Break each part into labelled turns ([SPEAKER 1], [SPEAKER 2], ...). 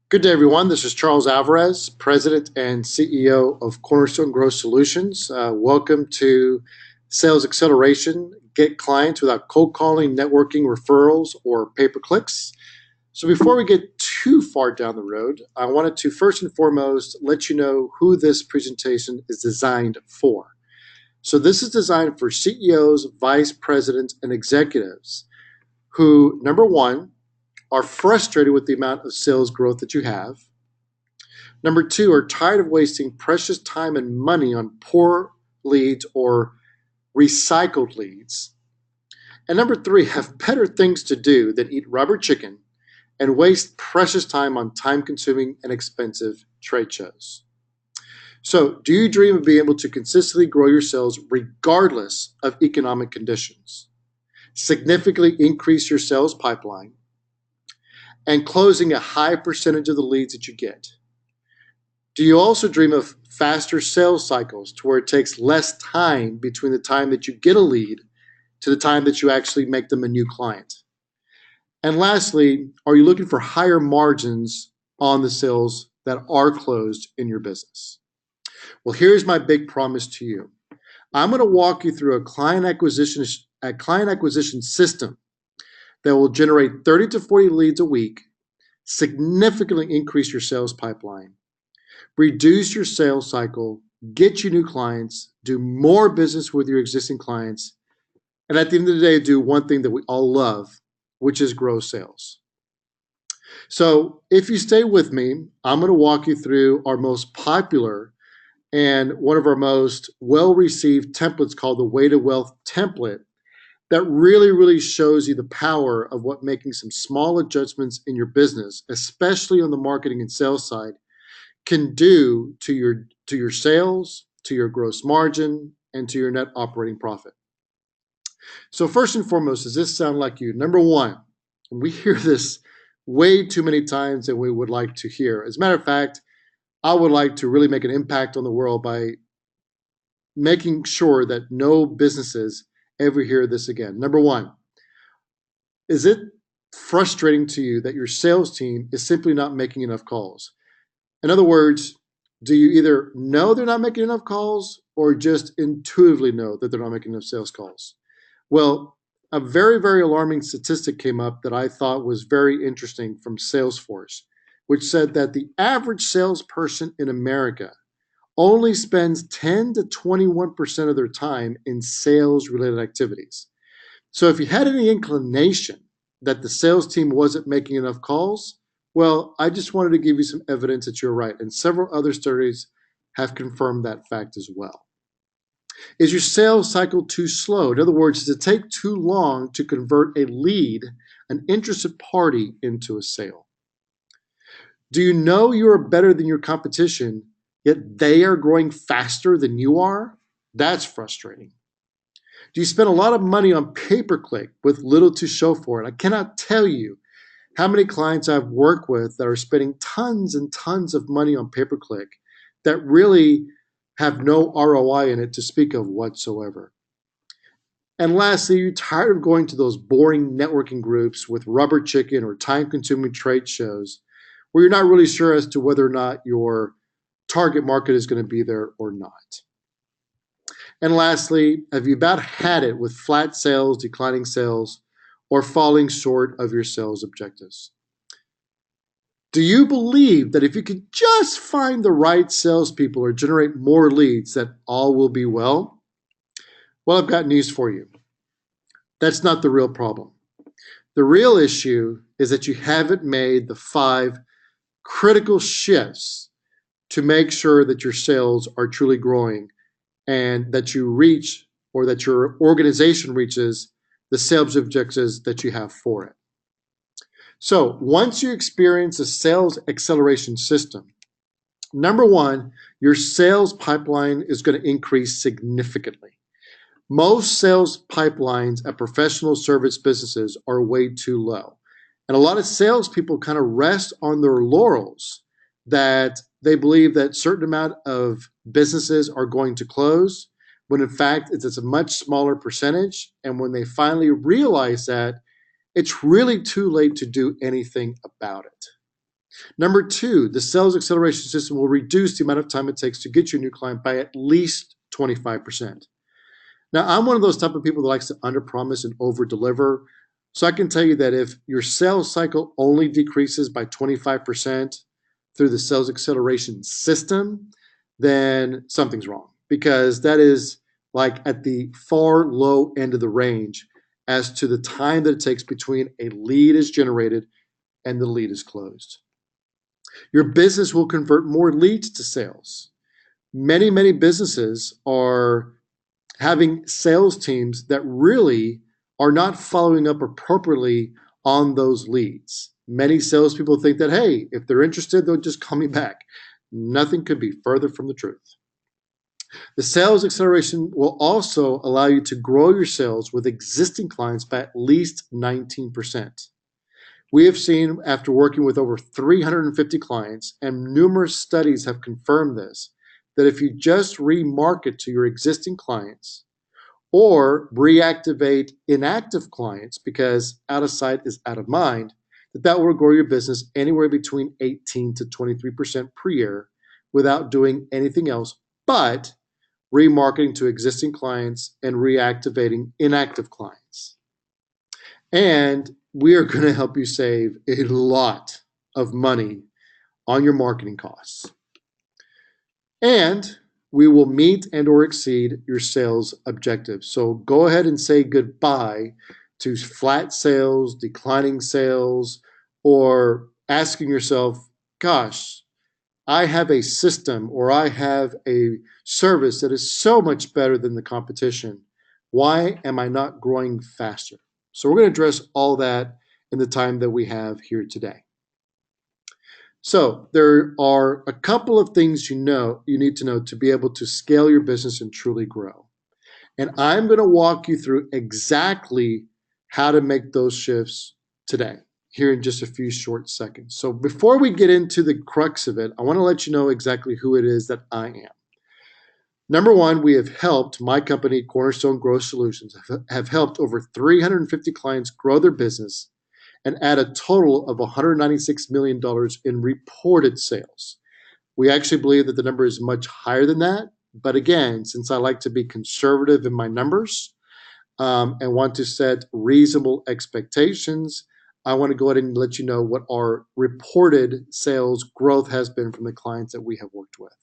[SPEAKER 1] Good day, everyone. This is Charles Alvarez, President and CEO of Cornerstone Growth Solutions. Welcome to Sales Acceleration. Get clients without cold calling, networking, referrals, or pay-per-clicks. So before we get too far down the road, I wanted to first and foremost let you know who this presentation is designed for. So this is designed for CEOs, vice presidents, and executives who, number one, are frustrated with the amount of sales growth that you have. Number two, are tired of wasting precious time and money on poor leads or recycled leads. And number three, have better things to do than eat rubber chicken and waste precious time on time-consuming and expensive trade shows. So, do you dream of being able to consistently grow your sales regardless of economic conditions, significantly increase your sales pipeline, and closing a high percentage of the leads that you get? Do you also dream of faster sales cycles to where it takes less time between the time that you get a lead to the time that you actually make them a new client? And lastly, are you looking for higher margins on the sales that are closed in your business? Well, here's my big promise to you. I'm going to walk you through a client acquisition system that will generate 30 to 40 leads a week, significantly increase your sales pipeline, reduce your sales cycle, get you new clients, do more business with your existing clients, and at the end of the day, do one thing that we all love, which is grow sales. So if you stay with me, I'm going to walk you through our most popular and one of our most well-received templates called the Way to Wealth template that really shows you the power of what making some small adjustments in your business, especially on the marketing and sales side, can do to your sales, to your gross margin, and to your net operating profit. So first and foremost, does this sound like you? Number one, and we hear this way too many times than we would like to hear. As a matter of fact, I would like to really make an impact on the world by making sure that no businesses ever hear this again. Number one, is it frustrating to you that your sales team is simply not making enough calls? In other words, do you either know they're not making enough calls or just intuitively know that they're not making enough sales calls? Well, a very alarming statistic came up that I thought was very interesting from Salesforce, which said that the average salesperson in America only spends 10 to 21% of their time in sales-related activities. So if you had any inclination that the sales team wasn't making enough calls, well, I just wanted to give you some evidence that you're right, and several other studies have confirmed that fact as well. Is your sales cycle too slow? In other words, does it take too long to convert a lead, an interested party, into a sale? Do you know you are better than your competition, yet they are growing faster than you are? That's frustrating. Do you spend a lot of money on pay-per-click with little to show for it? I cannot tell you how many clients I've worked with that are spending tons and tons of money on pay-per-click that really have no ROI in it to speak of whatsoever. And lastly, you're tired of going to those boring networking groups with rubber chicken or time-consuming trade shows where you're not really sure as to whether or not your target market is going to be there or not. And lastly, have you about had it with flat sales, declining sales, or falling short of your sales objectives? Do you believe that if you could just find the right salespeople or generate more leads, that all will be well? Well, I've got news for you. That's not the real problem. The real issue is that you haven't made the 5 critical shifts to make sure that your sales are truly growing and that you reach, or that your organization reaches, the sales objectives that you have for it. So once you experience a sales acceleration system, number one, your sales pipeline is going to increase significantly. Most sales pipelines at professional service businesses are way too low. And a lot of salespeople kind of rest on their laurels that they believe that certain amount of businesses are going to close, when in fact it's a much smaller percentage. And when they finally realize that, it's really too late to do anything about it. Number two, the sales acceleration system will reduce the amount of time it takes to get you a new client by at least 25%. Now, I'm one of those type of people that likes to underpromise and overdeliver. So I can tell you that if your sales cycle only decreases by 25% through the sales acceleration system, then something's wrong, because that is like at the far low end of the range as to the time that it takes between a lead is generated and the lead is closed. Your business will convert more leads to sales. Many businesses are having sales teams that really are not following up appropriately on those leads. Many salespeople think that, hey, if they're interested, they'll just call me back. Nothing could be further from the truth. The sales acceleration will also allow you to grow your sales with existing clients by at least 19%. We have seen, after working with over 350 clients, and numerous studies have confirmed this, that if you just remarket to your existing clients or reactivate inactive clients, because out of sight is out of mind, that will grow your business anywhere between 18 to 23% per year without doing anything else but remarketing to existing clients and reactivating inactive clients. And we are going to help you save a lot of money on your marketing costs. And we will meet and or exceed your sales objectives. So go ahead and say goodbye to flat sales, declining sales, or asking yourself, gosh, I have a system or I have a service that is so much better than the competition. Why am I not growing faster? So we're going to address all that in the time that we have here today. So there are a couple of things you need to know to be able to scale your business and truly grow. And I'm going to walk you through exactly how to make those shifts today, here in just a few short seconds. So before we get into the crux of it, I want to let you know exactly who it is that I am. Number one, we have helped, my company, Cornerstone Growth Solutions, have helped over 350 clients grow their business and add a total of $196 million in reported sales. We actually believe that the number is much higher than that. But again, since I like to be conservative in my numbers and want to set reasonable expectations, I want to go ahead and let you know what our reported sales growth has been from the clients that we have worked with.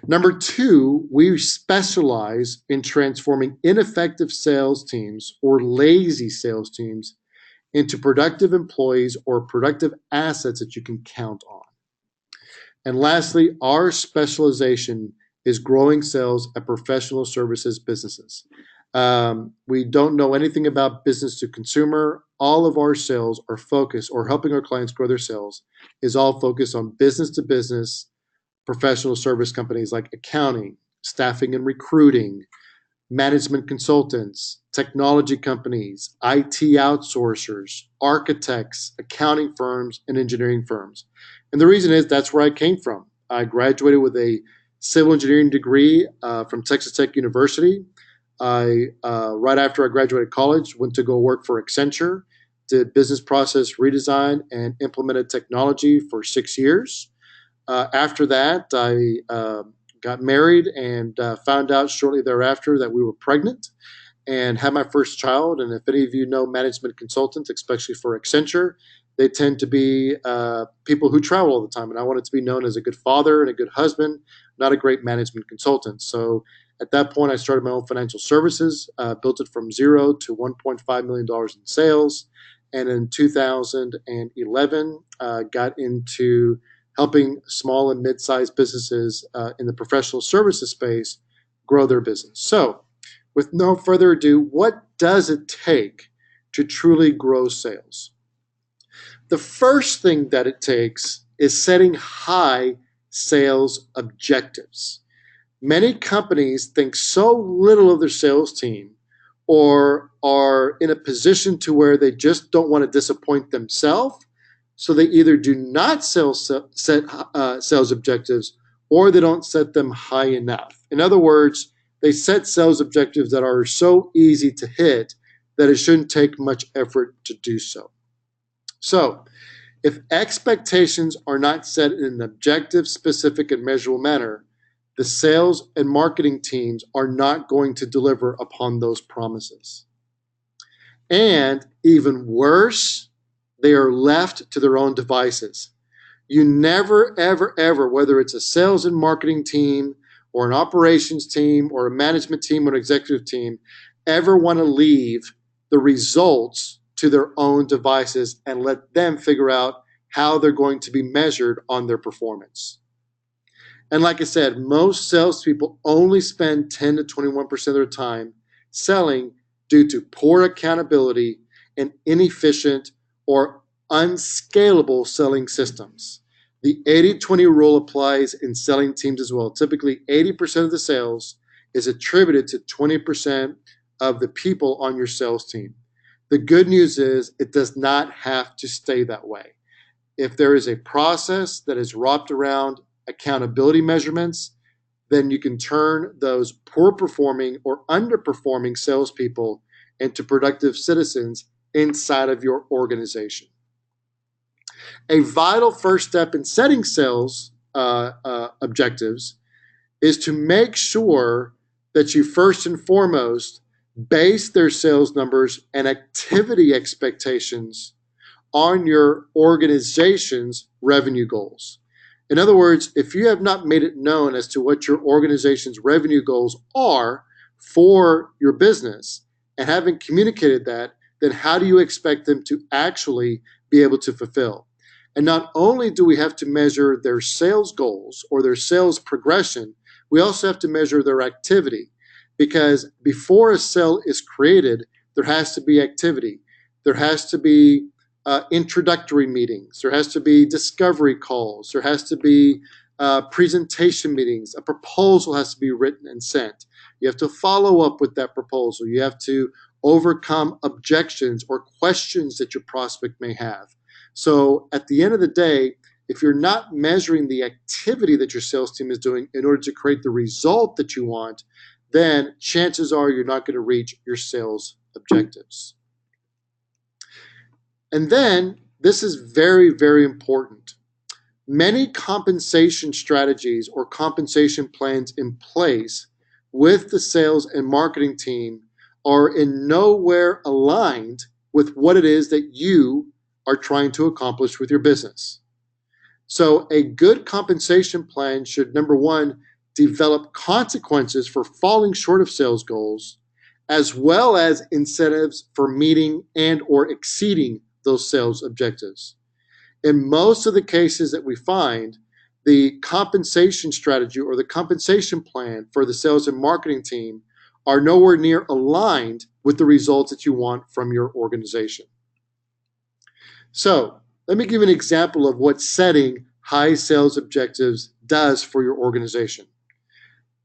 [SPEAKER 1] Number two, we specialize in transforming ineffective sales teams or lazy sales teams into productive employees or productive assets that you can count on. And lastly, our specialization is growing sales at professional services businesses. We don't know anything about business to consumer. All of our sales are focused, or helping our clients grow their sales, is all focused on business to business professional service companies like accounting, staffing and recruiting, management consultants, technology companies, IT outsourcers, architects, accounting firms, and engineering firms. And the reason is that's where I came from. I graduated with a civil engineering degree from Texas Tech University. Right after I graduated college, went to go work for Accenture, did business process redesign and implemented technology for 6 years. After that, I got married and found out shortly thereafter that we were pregnant and had my first child. And if any of you know management consultants, especially for Accenture, they tend to be people who travel all the time. And I wanted to be known as a good father and a good husband, not a great management consultant. So at that point, I started my own financial services, built it from zero to $1.5 million in sales. And in 2011, got into helping small and mid-sized businesses in the professional services space grow their business. So with no further ado, what does it take to truly grow sales? The first thing that it takes is setting high sales objectives. Many companies think so little of their sales team or are in a position to where they just don't want to disappoint themselves. So they either do not set sales objectives or they don't set them high enough. In other words, they set sales objectives that are so easy to hit that it shouldn't take much effort to do so. So If expectations are not set in an objective, specific, and measurable manner, the sales and marketing teams are not going to deliver upon those promises. And even worse, they are left to their own devices. You never, ever, ever, whether it's a sales and marketing team or an operations team or a management team or an executive team, ever want to leave the results to their own devices and let them figure out how they're going to be measured on their performance. And like I said, most salespeople only spend 10 to 21% of their time selling due to poor accountability and inefficient or unscalable selling systems. The 80-20 rule applies in selling teams as well. Typically, 80% of the sales is attributed to 20% of the people on your sales team. The good news is it does not have to stay that way. If there is a process that is wrapped around accountability measurements, then you can turn those poor performing or underperforming salespeople into productive citizens inside of your organization. A vital first step in setting sales objectives is to make sure that you first and foremost base their sales numbers and activity expectations on your organization's revenue goals. In other words, if you have not made it known as to what your organization's revenue goals are for your business and haven't communicated that, then how do you expect them to actually be able to fulfill? And not only do we have to measure their sales goals or their sales progression, we also have to measure their activity, because before a sale is created, there has to be activity. There has to be introductory meetings. There has to be discovery calls. There has to be presentation meetings. A proposal has to be written and sent. You have to follow up with that proposal. You have to overcome objections or questions that your prospect may have. So at the end of the day, if you're not measuring the activity that your sales team is doing in order to create the result that you want, then chances are you're not going to reach your sales objectives. And then, this is very, very important. Many compensation strategies or compensation plans in place with the sales and marketing team are in nowhere aligned with what it is that you are trying to accomplish with your business. So a good compensation plan should, number one, develop consequences for falling short of sales goals, as well as incentives for meeting and or exceeding those sales objectives. In most of the cases that we find, the compensation strategy or the compensation plan for the sales and marketing team are nowhere near aligned with the results that you want from your organization. So let me give you an example of what setting high sales objectives does for your organization.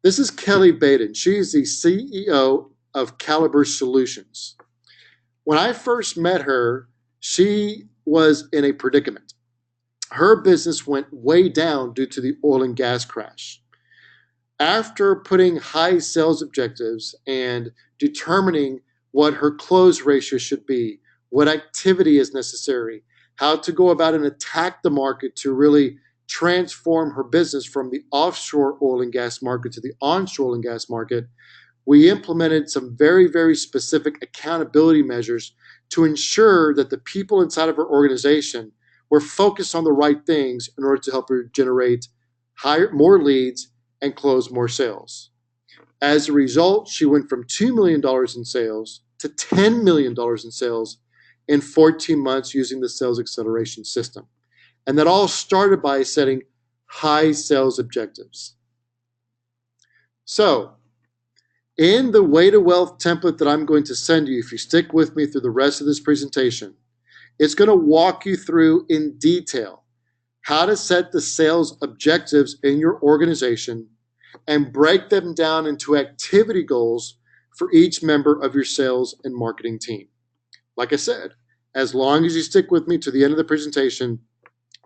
[SPEAKER 1] This is Kelly Baden. She is the CEO of Caliber Solutions. When I first met her, she was in a predicament. Her business went way down due to the oil and gas crash. After putting high sales objectives and determining what her close ratio should be, what activity is necessary, how to go about and attack the market to really transform her business from the offshore oil and gas market to the onshore oil and gas market, we implemented some very, very specific accountability measures to ensure that the people inside of her organization were focused on the right things in order to help her generate more leads and close more sales. As a result, she went from $2 million in sales to $10 million in sales in 14 months using the sales acceleration system. And that all started by setting high sales objectives. So, in the Way to Wealth template that I'm going to send you, if you stick with me through the rest of this presentation, it's going to walk you through in detail how to set the sales objectives in your organization and break them down into activity goals for each member of your sales and marketing team. Like I said, as long as you stick with me to the end of the presentation,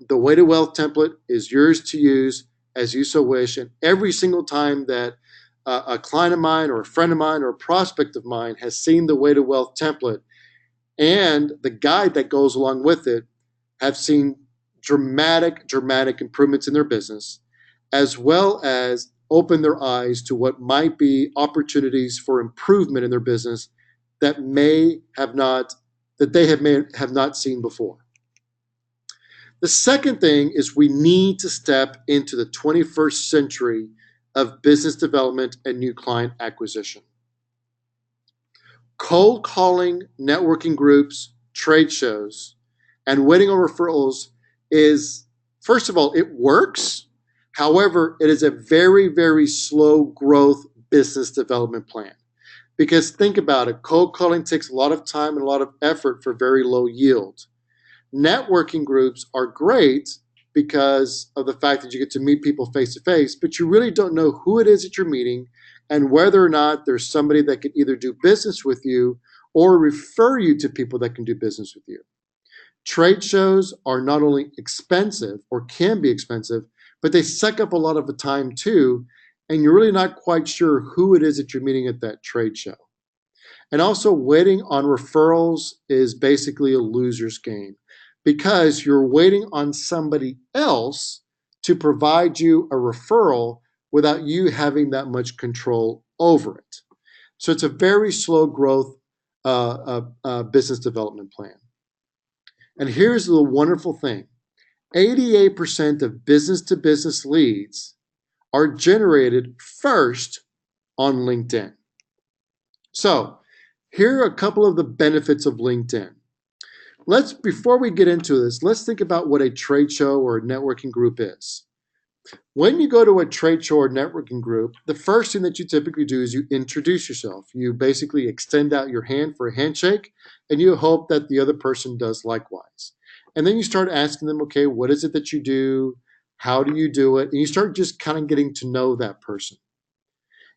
[SPEAKER 1] the Way to Wealth template is yours to use as you so wish. And every single time that a client of mine or a friend of mine or a prospect of mine has seen the Way to Wealth template and the guide that goes along with it, have seen dramatic improvements in their business, as well as open their eyes to what might be opportunities for improvement in their business that may have not seen before. The second thing is we need to step into the 21st century of business development and new client acquisition. Cold calling, networking groups, trade shows, and waiting on referrals is, first of all, it works. However, it is a very slow growth business development plan. Because think about it, cold calling takes a lot of time and a lot of effort for very low yield. Networking groups are great because of the fact that you get to meet people face to face, but you really don't know who it is that you're meeting and whether or not there's somebody that can either do business with you or refer you to people that can do business with you. Trade shows are not only expensive or can be expensive, but they suck up a lot of the time too, and you're really not quite sure who it is that you're meeting at that trade show. And also, waiting on referrals is basically a loser's game because you're waiting on somebody else to provide you a referral without you having that much control over it. So it's a very slow growth business development plan. And here's the wonderful thing. 88% of business-to-business leads are generated first on LinkedIn. So here are a couple of the benefits of LinkedIn. Before we get into this, let's think about what a trade show or a networking group is. When you go to a trade show or networking group, the first thing that you typically do is you introduce yourself. You basically extend out your hand for a handshake, and you hope that the other person does likewise. And then you start asking them, okay, what is it that you do? How do you do it? And you start just kind of getting to know that person.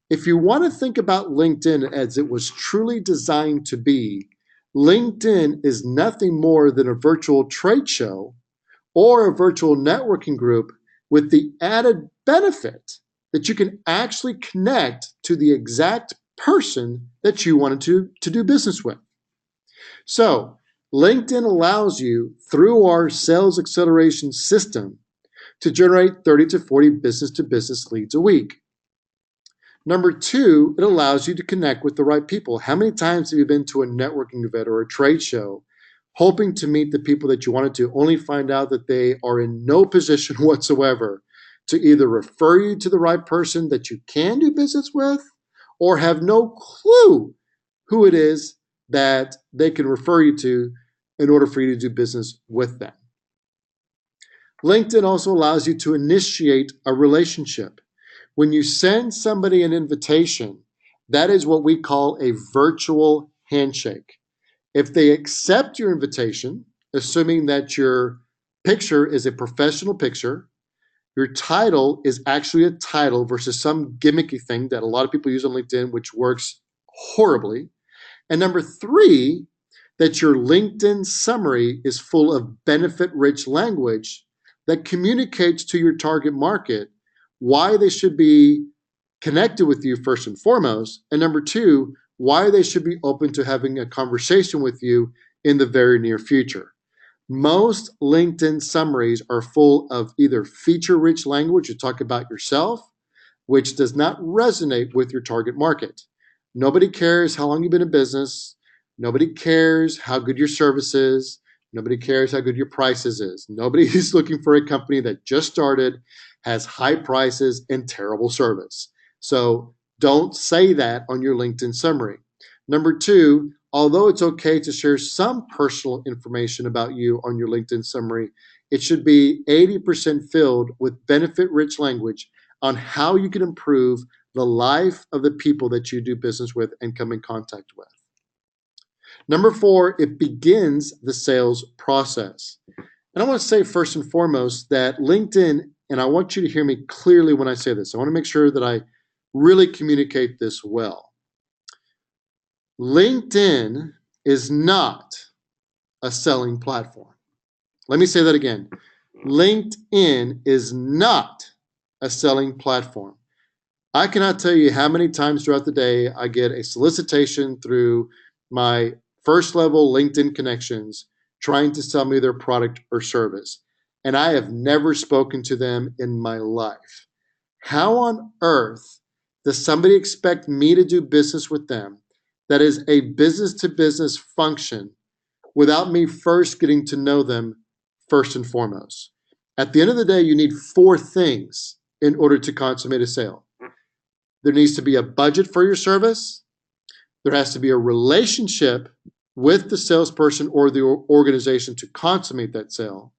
[SPEAKER 1] If you want to think about LinkedIn as it was truly designed to be, LinkedIn is nothing more than a virtual trade show or a virtual networking group with the added benefit that you can actually connect to the exact person that you wanted to do business with. So LinkedIn allows you, through our sales acceleration system, to generate 30 to 40 business-to-business leads a week. Number two, it allows you to connect with the right people. How many times have you been to a networking event or a trade show hoping to meet the people that you wanted to, only find out that they are in no position whatsoever to either refer you to the right person that you can do business with or have no clue who it is that they can refer you to in order for you to do business with them? LinkedIn also allows you to initiate a relationship. When you send somebody an invitation, that is what we call a virtual handshake. If they accept your invitation, assuming that your picture is a professional picture, your title is actually a title versus some gimmicky thing that a lot of people use on LinkedIn, which works horribly. And number three, that your LinkedIn summary is full of benefit-rich language that communicates to your target market why they should be connected with you first and foremost, and number two, why they should be open to having a conversation with you in the very near future. Most LinkedIn summaries are full of either feature-rich language to talk about yourself, which does not resonate with your target market. Nobody cares how long you've been in business. Nobody cares how good your service is. Nobody cares how good your prices is. Nobody is looking for a company that just started, has high prices, and terrible service. So don't say that on your LinkedIn summary. Number two, although it's okay to share some personal information about you on your LinkedIn summary, it should be 80% filled with benefit-rich language on how you can improve the life of the people that you do business with and come in contact with. Number four, it begins the sales process. And I want to say first and foremost that LinkedIn, and I want you to hear me clearly when I say this, I want to make sure that I really communicate this well. LinkedIn is not a selling platform. Let me say that again. LinkedIn is not a selling platform. I cannot tell you how many times throughout the day I get a solicitation through my first level LinkedIn connections trying to sell me their product or service, and I have never spoken to them in my life. How on earth does somebody expect me to do business with them that is a business to business function without me first getting to know them first and foremost? At the end of the day, you need four things in order to consummate a sale. There needs to be a budget for your service. There has to be a relationship with the salesperson or the organization to consummate that sale.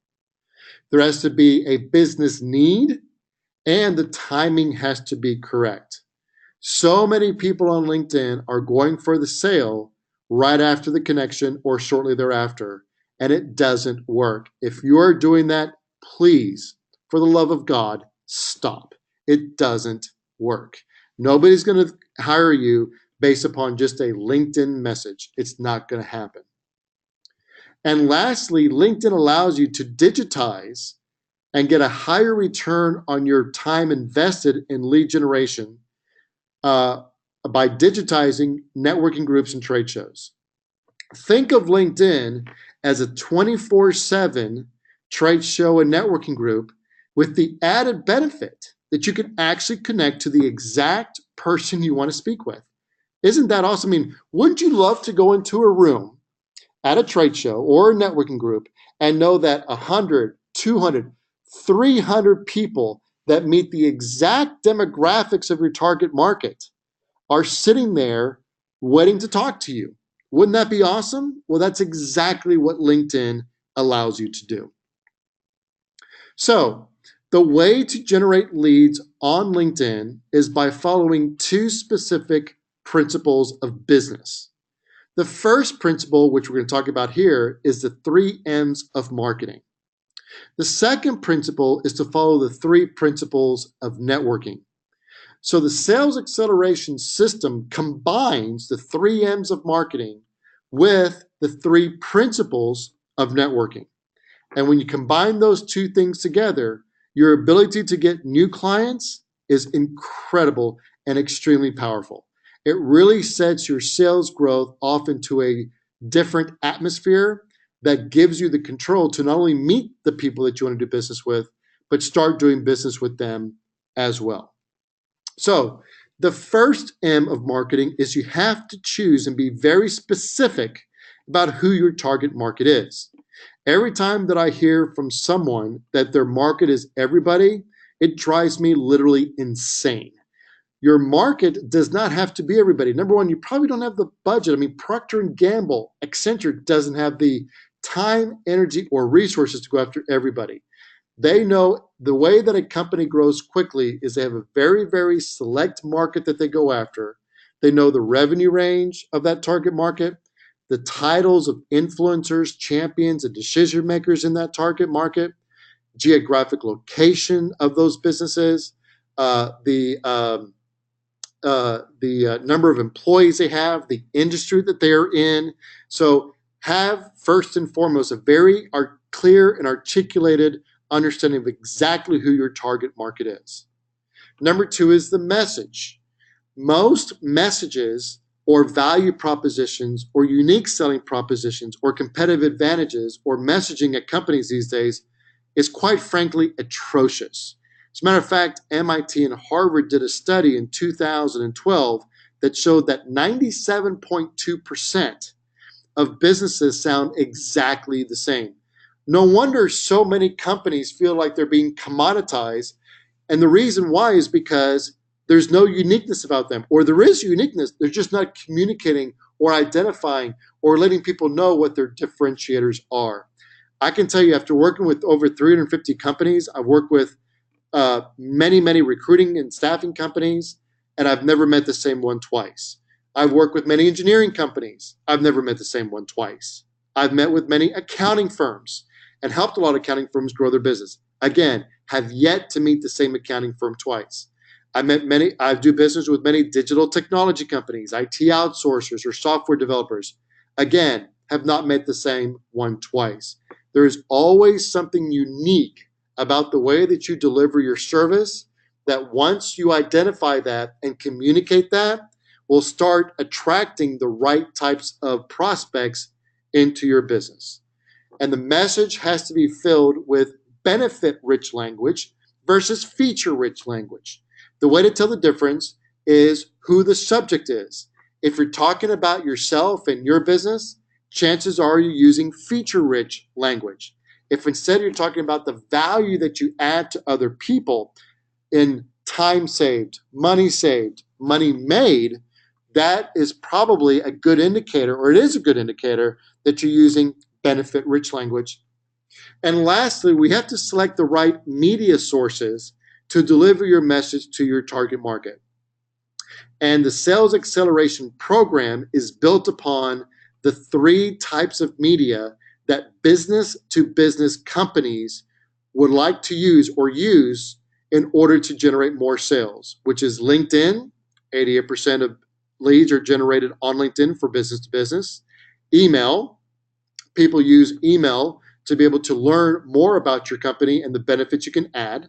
[SPEAKER 1] There has to be a business need, and the timing has to be correct. So many people on LinkedIn are going for the sale right after the connection or shortly thereafter, and it doesn't work. If you're doing that, please, for the love of God, stop. It doesn't work. Nobody's going to hire you based upon just a LinkedIn message. It's not going to happen. And lastly, LinkedIn allows you to digitize and get a higher return on your time invested in lead generation by digitizing networking groups and trade shows. Think of LinkedIn as a 24/7 trade show and networking group with the added benefit that you can actually connect to the exact person you want to speak with. Isn't that awesome? I mean, wouldn't you love to go into a room at a trade show or a networking group and know that 100, 200, 300 people that meet the exact demographics of your target market are sitting there waiting to talk to you? Wouldn't that be awesome? Well, that's exactly what LinkedIn allows you to do. So, the way to generate leads on LinkedIn is by following two specific principles of business. The first principle, which we're going to talk about here, is the 3 M's of marketing. The second principle is to follow the 3 principles of networking. So the sales acceleration system combines the 3 M's of marketing with the 3 principles of networking. And when you combine those two things together, your ability to get new clients is incredible and extremely powerful. It really sets your sales growth off into a different atmosphere that gives you the control to not only meet the people that you want to do business with, but start doing business with them as well. So the first M of marketing is you have to choose and be very specific about who your target market is. Every time that I hear from someone that their market is everybody, it drives me literally insane. Your market does not have to be everybody. Number one, you probably don't have the budget. I mean, Procter & Gamble, Accenture doesn't have the time, energy, or resources to go after everybody. They know the way that a company grows quickly is they have a very, very select market that they go after. They know the revenue range of that target market, the titles of influencers, champions, and decision makers in that target market, geographic location of those businesses, the number of employees they have, the industry that they are in. So have first and foremost a very clear and articulated understanding of exactly who your target market is. Number 2 is the message. Most messages or value propositions or unique selling propositions or competitive advantages or messaging at companies these days is quite frankly atrocious. As a matter of fact, MIT and Harvard did a study in 2012 that showed that 97.2% of businesses sound exactly the same. No wonder so many companies feel like they're being commoditized. And the reason why is because there's no uniqueness about them, or there is uniqueness. They're just not communicating or identifying or letting people know what their differentiators are. I can tell you, after working with over 350 companies, I've worked with many recruiting and staffing companies, and I've never met the same one twice. I've worked with many engineering companies. I've never met the same one twice. I've met with many accounting firms and helped a lot of accounting firms grow their business. Again, have yet to meet the same accounting firm twice. I do business with many digital technology companies, IT outsourcers, or software developers. Again, have not met the same one twice. There is always something unique about the way that you deliver your service that once you identify that and communicate that, will start attracting the right types of prospects into your business. And the message has to be filled with benefit-rich language versus feature-rich language. The way to tell the difference is who the subject is. If you're talking about yourself and your business, chances are you're using feature-rich language. If instead you're talking about the value that you add to other people in time saved, money made, that is probably a good indicator, or it is a good indicator, that you're using benefit-rich language. And lastly, we have to select the right media sources to deliver your message to your target market. And the Sales Acceleration Program is built upon the 3 types of media that business-to-business companies would like to use or use in order to generate more sales, which is LinkedIn. 88% of leads are generated on LinkedIn for business-to-business. Email. People use email to be able to learn more about your company and the benefits you can add.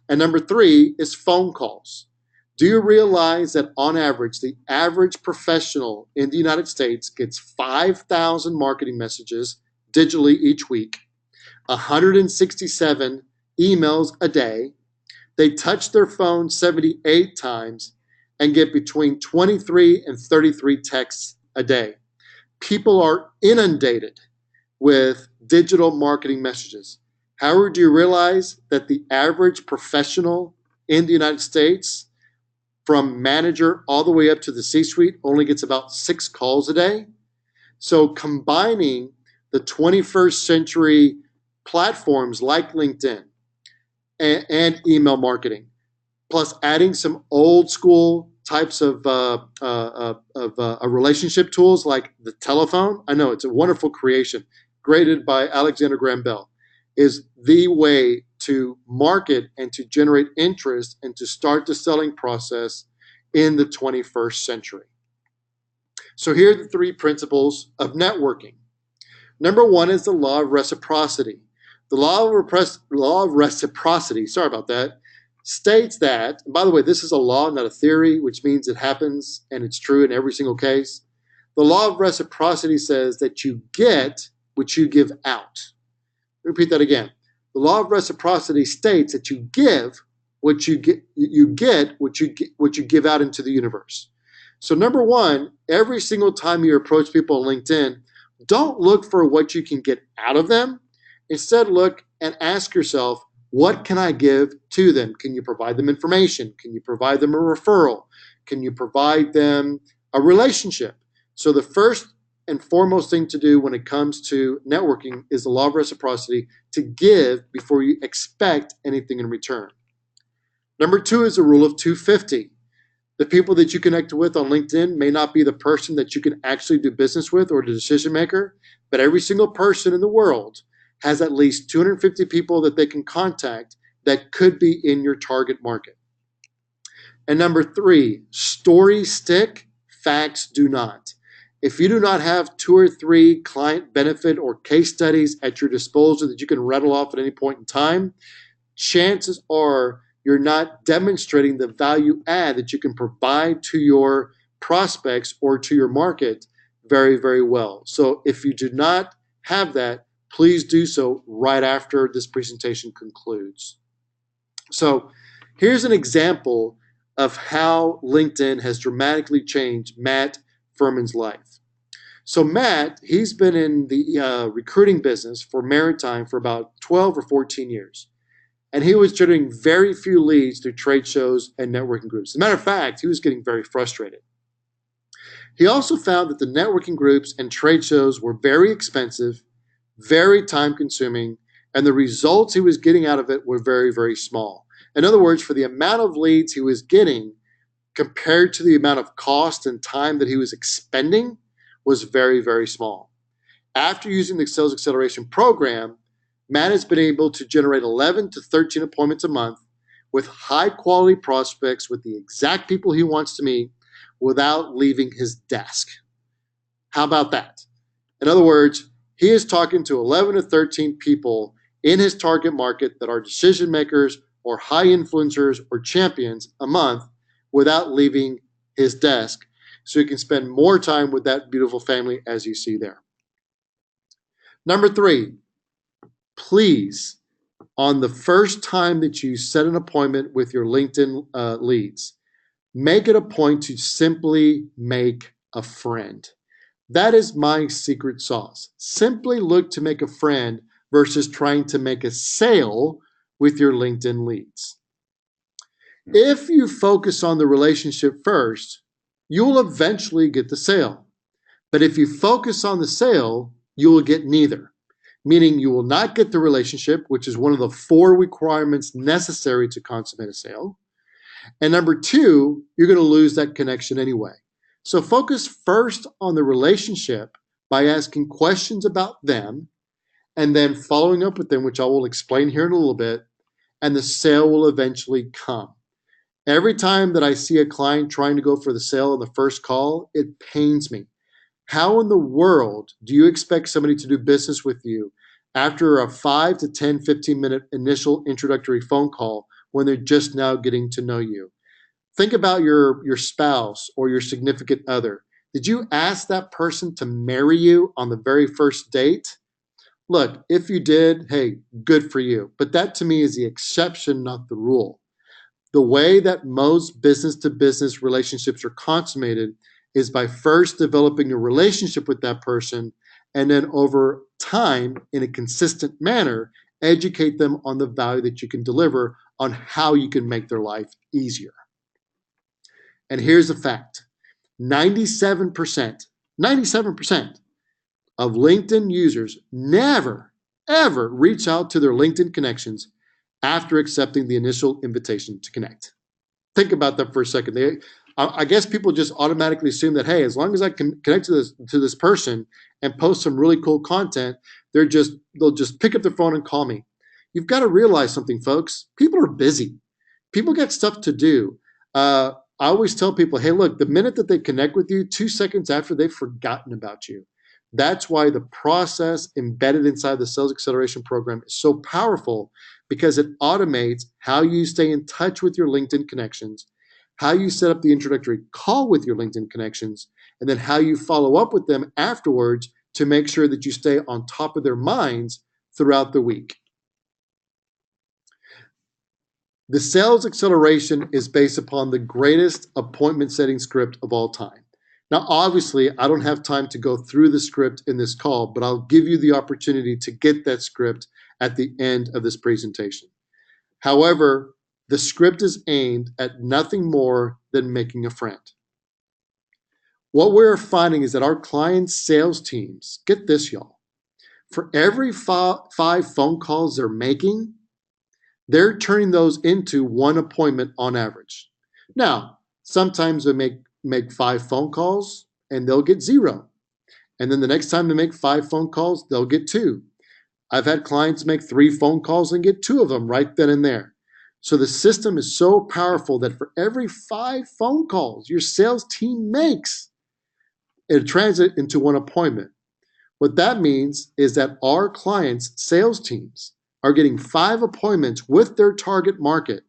[SPEAKER 1] And number 3 is phone calls. Do you realize that on average, the average professional in the United States gets 5,000 marketing messages digitally each week, 167 emails a day? They touch their phone 78 times and get between 23 and 33 texts a day. People are inundated with digital marketing messages. However, do you realize that the average professional in the United States, from manager all the way up to the C-suite, only gets about 6 calls a day? So combining the 21st century platforms like LinkedIn and email marketing, plus adding some old school types of relationship tools like the telephone. I know it's a wonderful creation, created by Alexander Graham Bell, is the way to market and to generate interest and to start the selling process in the 21st century. So here are the 3 principles of networking. Number 1 is the law of reciprocity. The law of reciprocity, sorry about that, states that, and by the way, this is a law, not a theory, which means it happens and it's true in every single case. The law of reciprocity says that you get what you give out. Repeat that again. The law of reciprocity states that you give what you get, what you give out into the universe. So number 1, every single time you approach people on LinkedIn, don't look for what you can get out of them. Instead, look and ask yourself, what can I give to them? Can you provide them information? Can you provide them a referral? Can you provide them a relationship? So the first and foremost thing to do when it comes to networking is the law of reciprocity, to give before you expect anything in return. Number 2 is the rule of 250. The people that you connect with on LinkedIn may not be the person that you can actually do business with or the decision maker, but every single person in the world has at least 250 people that they can contact that could be in your target market. And number 3, stories stick, facts do not. If you do not have 2 or 3 client benefit or case studies at your disposal that you can rattle off at any point in time, chances are you're not demonstrating the value add that you can provide to your prospects or to your market very, very well. So if you do not have that, please do so right after this presentation concludes. So here's an example of how LinkedIn has dramatically changed Matt Furman's life. So Matt, he's been in the recruiting business for maritime for about 12 or 14 years. And he was generating very few leads through trade shows and networking groups. As a matter of fact, he was getting very frustrated. He also found that the networking groups and trade shows were very expensive, very time-consuming, and the results he was getting out of it were very, very small. In other words, for the amount of leads he was getting compared to the amount of cost and time that he was expending was very, very small. After using the Sales Acceleration Program, Matt has been able to generate 11 to 13 appointments a month with high-quality prospects with the exact people he wants to meet without leaving his desk. How about that? In other words, he is talking to 11 to 13 people in his target market that are decision makers or high influencers or champions a month without leaving his desk, so he can spend more time with that beautiful family as you see there. Number three, please, on the first time that you set an appointment with your LinkedIn leads, make it a point to simply make a friend. That is my secret sauce. Simply look to make a friend versus trying to make a sale with your LinkedIn leads. If you focus on the relationship first, you will eventually get the sale. But if you focus on the sale, you will get neither, meaning you will not get the relationship, which is one of the 4 requirements necessary to consummate a sale. And number 2, you're going to lose that connection anyway. So focus first on the relationship by asking questions about them and then following up with them, which I will explain here in a little bit, and the sale will eventually come. Every time that I see a client trying to go for the sale on the first call, it pains me. How in the world do you expect somebody to do business with you after a 5 to 10, 15-minute initial introductory phone call when they're just now getting to know you? Think about your spouse or your significant other. Did you ask that person to marry you on the very first date? Look, if you did, hey, good for you. But that to me is the exception, not the rule. The way that most business-to-business relationships are consummated is by first developing a relationship with that person and then over time, in a consistent manner, educate them on the value that you can deliver on how you can make their life easier. And here's the fact. 97% of LinkedIn users never, ever reach out to their LinkedIn connections after accepting the initial invitation to connect. Think about that for a second. I guess people just automatically assume that, hey, as long as I can connect to this person and post some really cool content, they'll just pick up their phone and call me. You've got to realize something, folks. People are busy. People got stuff to do. I always tell people, hey, look, the minute that they connect with you, 2 seconds after, they've forgotten about you. That's why the process embedded inside the Sales Acceleration Program is so powerful, because it automates how you stay in touch with your LinkedIn connections, how you set up the introductory call with your LinkedIn connections, and then how you follow up with them afterwards to make sure that you stay on top of their minds throughout the week. The sales acceleration is based upon the greatest appointment setting script of all time. Now, obviously, I don't have time to go through the script in this call, but I'll give you the opportunity to get that script at the end of this presentation. However, the script is aimed at nothing more than making a friend. What we're finding is that our clients' sales teams, get this, y'all, for every 5 phone calls they're making, they're turning those into 1 appointment on average. Now, sometimes they make 5 phone calls and they'll get 0. And then the next time they make 5 phone calls, they'll get 2. I've had clients make 3 phone calls and get 2 of them right then and there. So the system is so powerful that for every 5 phone calls your sales team makes, it translates into 1 appointment. What that means is that our clients' sales teams are getting 5 appointments with their target market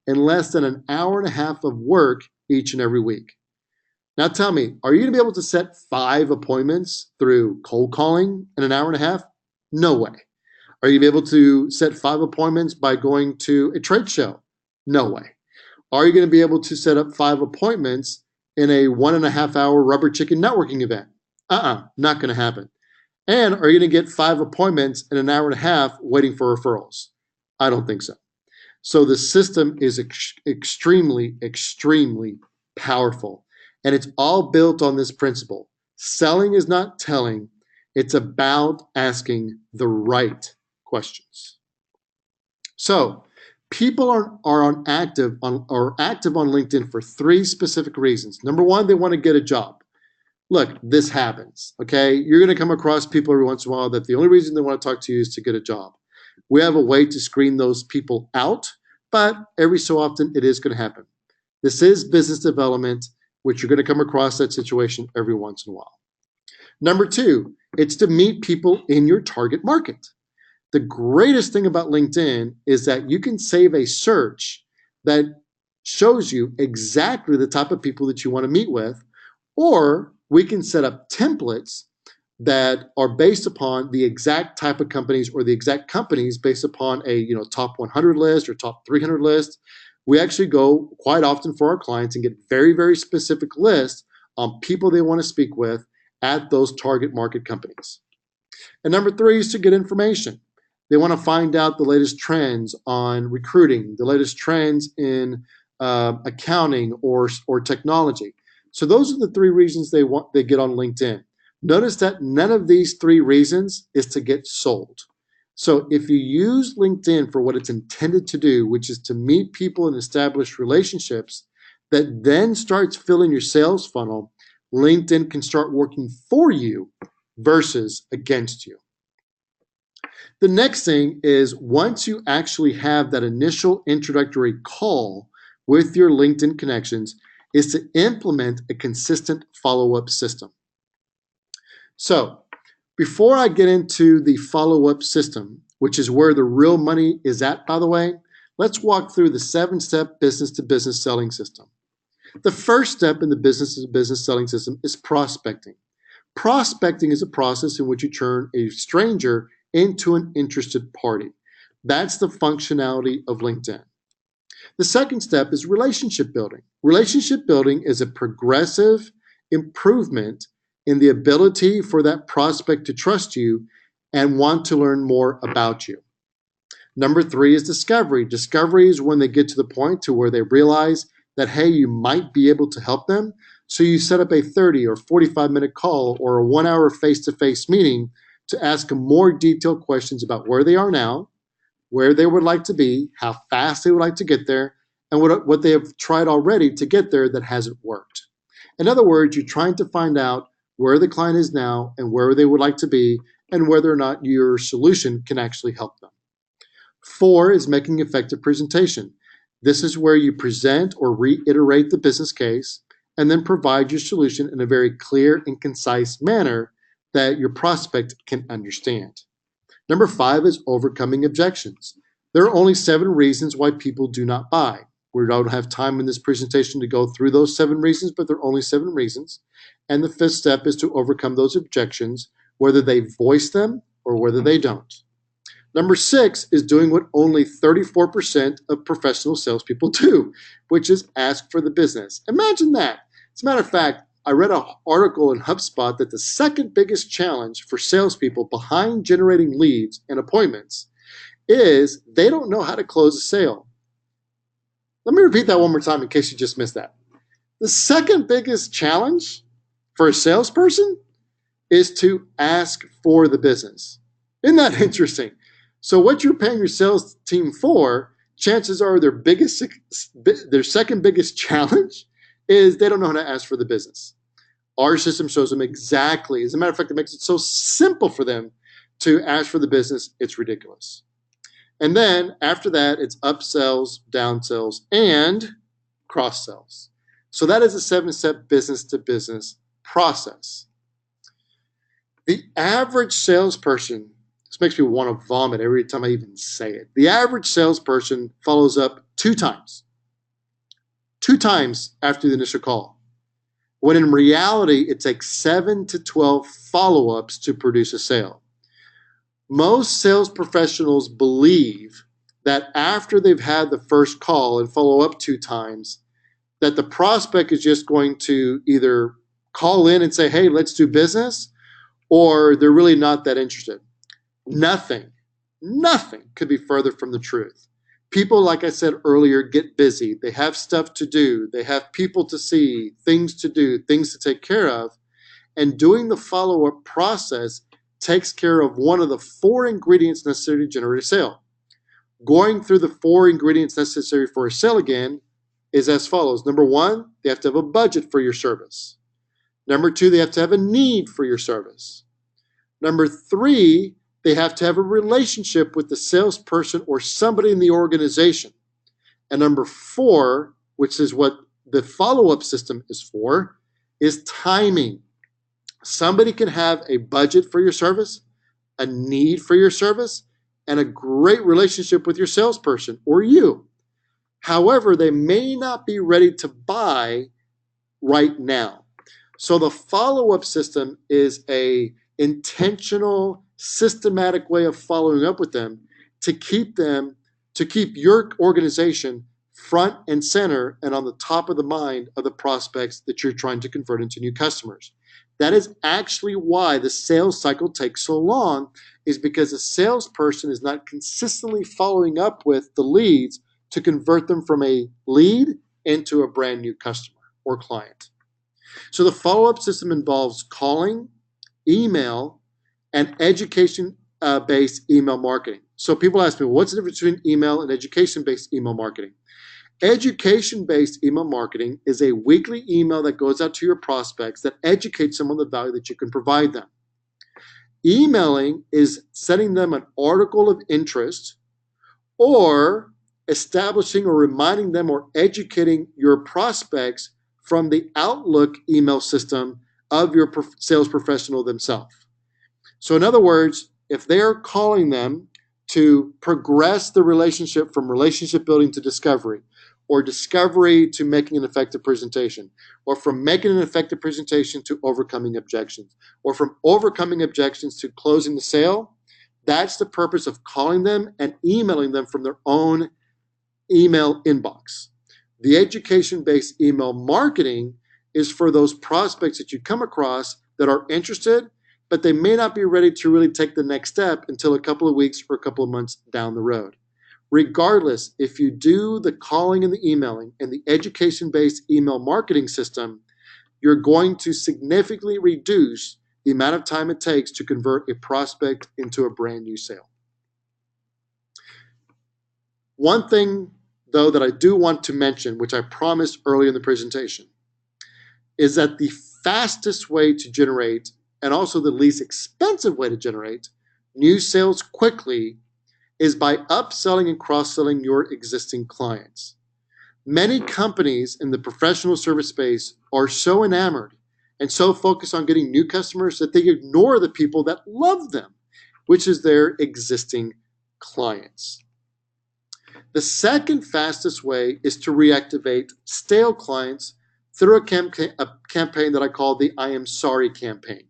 [SPEAKER 1] in less than an hour and a half of work each and every week. Now tell me, are you going to be able to set 5 appointments through cold calling in an hour and a half? No way. Are you going to be able to set 5 appointments by going to a trade show? No way. Are you going to be able to set up 5 appointments in a 1.5 hour rubber chicken networking event? Not going to happen. And are you going to get 5 appointments in an hour and a half waiting for referrals? I don't think so. So the system is extremely, extremely powerful. And it's all built on this principle. Selling is not telling. It's about asking the right questions. So people are active on LinkedIn for 3 specific reasons. Number 1, they want to get a job. Look, this happens, okay? You're going to come across people every once in a while that the only reason they want to talk to you is to get a job. We have a way to screen those people out, but every so often it is going to happen. This is business development, which you're going to come across that situation every once in a while. Number 2, it's to meet people in your target market. The greatest thing about LinkedIn is that you can save a search that shows you exactly the type of people that you want to meet with, or we can set up templates that are based upon the exact type of companies or the exact companies based upon a top 100 list or top 300 list. We actually go quite often for our clients and get very, very specific lists on people they want to speak with at those target market companies. And number three is to get information. They want to find out the latest trends on recruiting, the latest trends in accounting or technology. So those are the three reasons they get on LinkedIn. Notice that none of these three reasons is to get sold. So if you use LinkedIn for what it's intended to do, which is to meet people and establish relationships that then starts filling your sales funnel, LinkedIn can start working for you versus against you. The next thing is once you actually have that initial introductory call with your LinkedIn connections is to implement a consistent follow-up system. So before I get into the follow-up system, which is where the real money is at, by the way, let's walk through the 7-step business-to-business selling system. The first step in the business-to-business selling system is prospecting. Prospecting is a process in which you turn a stranger into an interested party. That's the functionality of LinkedIn. The second step is relationship building. Relationship building is a progressive improvement in the ability for that prospect to trust you and want to learn more about you. Number three is discovery. Discovery is when they get to the point to where they realize that, hey, you might be able to help them. So you set up a 30 or 45-minute call or a 1-hour face-to-face meeting to ask them more detailed questions about where they are now, where they would like to be, how fast they would like to get there, and what they have tried already to get there that hasn't worked. In other words, you're trying to find out where the client is now and where they would like to be and whether or not your solution can actually help them. 4 is making effective presentation. This is where you present or reiterate the business case and then provide your solution in a very clear and concise manner that your prospect can understand. Number 5 is overcoming objections. There are only 7 reasons why people do not buy. We don't have time in this presentation to go through those 7 reasons, but there are only 7 reasons. And the 5th step is to overcome those objections, whether they voice them or whether they don't. Number 6 is doing what only 34% of professional salespeople do, which is ask for the business. Imagine that. As a matter of fact, I read an article in HubSpot that the second biggest challenge for salespeople behind generating leads and appointments is they don't know how to close a sale. Let me repeat that one more time in case you just missed that. The second biggest challenge for a salesperson is to ask for the business. Isn't that interesting? So what you're paying your sales team for, chances are their second biggest challenge is they don't know how to ask for the business. Our system shows them exactly. As a matter of fact, it makes it so simple for them to ask for the business, it's ridiculous. And then after that, it's upsells, downsells, and cross-sells. So that is a 7-step business-to-business process. The average salesperson, this makes me want to vomit every time I even say it. The average salesperson follows up 2 times. 2 times after the initial call. When in reality, it takes 7 to 12 follow-ups to produce a sale. Most sales professionals believe that after they've had the first call and follow up 2 times, that the prospect is just going to either call in and say, hey, let's do business, or they're really not that interested. Nothing could be further from the truth. People, like I said earlier, get busy. They have stuff to do. They have people to see, things to do, things to take care of. And doing the follow-up process takes care of one of the 4 ingredients necessary to generate a sale. Going through the 4 ingredients necessary for a sale again is as follows. Number 1, they have to have a budget for your service. Number 2, they have to have a need for your service. Number 3, they have to have a relationship with the salesperson or somebody in the organization. And number 4, which is what the follow-up system is for, is timing. Somebody can have a budget for your service, a need for your service, and a great relationship with your salesperson or you. However, they may not be ready to buy right now. So the follow-up system is a intentional, systematic way of following up with them to keep your organization front and center and on the top of the mind of the prospects that you're trying to convert into new customers. That is actually why the sales cycle takes so long, is because a salesperson is not consistently following up with the leads to convert them from a lead into a brand new customer or client. So the follow-up system involves calling, email, and education-based email marketing. So people ask me, what's the difference between email and education-based email marketing? Education-based email marketing is a weekly email that goes out to your prospects that educates them on the value that you can provide them. Emailing is sending them an article of interest or establishing or reminding them or educating your prospects from the Outlook email system of your sales professional themselves. So in other words, if they're calling them to progress the relationship from relationship building to discovery, or discovery to making an effective presentation, or from making an effective presentation to overcoming objections, or from overcoming objections to closing the sale, that's the purpose of calling them and emailing them from their own email inbox. The education-based email marketing is for those prospects that you come across that are interested, but they may not be ready to really take the next step until a couple of weeks or a couple of months down the road. Regardless, if you do the calling and the emailing and the education-based email marketing system, you're going to significantly reduce the amount of time it takes to convert a prospect into a brand new sale. One thing, though, that I do want to mention, which I promised earlier in the presentation, is that the fastest way to generate, and also the least expensive way to generate, new sales quickly is by upselling and cross-selling your existing clients. Many companies in the professional service space are so enamored and so focused on getting new customers that they ignore the people that love them, which is their existing clients. The second fastest way is to reactivate stale clients through a campaign that I call the I Am Sorry campaign.